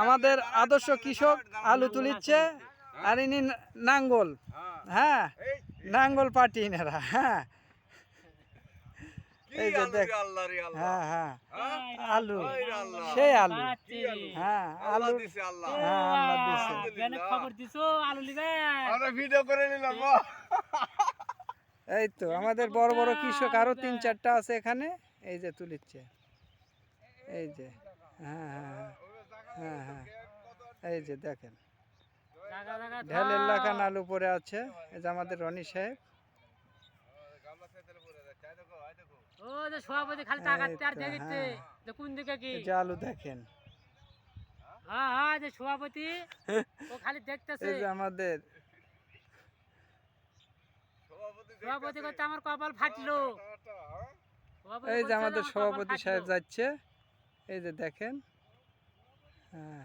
আমাদের আদর্শ কৃষক আলু তুলিচ্ছে আর ইনি নাঙ্গল। হ্যাঁ, নাঙ্গল পার্টি এনারা। হ্যাঁ, এই যে দেখ, হ্যাঁ হ্যাঁ, আলু, সেই আলু। হ্যাঁ, আলু, হ্যাঁ আল্লাহ দিছে। খবর দিছো আলু নিবে, আমরা ভিডিও করে নিলাম। এই তো আমাদের বড় বড় কৃষক আরো 3-4টা আছে এখানে, এই যে তুলিচ্ছে, এই যে। হ্যাঁ হ্যাঁ হ্যাঁ হ্যাঁ, এই যে দেখেন ঢেলের লাগান আলু পরে আছে। এই যে আমাদের রনি সাহেব। ও যে সভাপতি খালি তাকাচ্ছে আর দেখছে যে কোন দিকে কি। এই যে আলু দেখেন। হ্যাঁ হ্যাঁ, যে সভাপতি ও খালি দেখতেছে। এই যে আমাদের সভাপতি করতে আমার কপাল ফাটলো। এই যে আমাদের সভাপতি সাহেব যাচ্ছে, এই যে দেখেন। হ্যাঁ,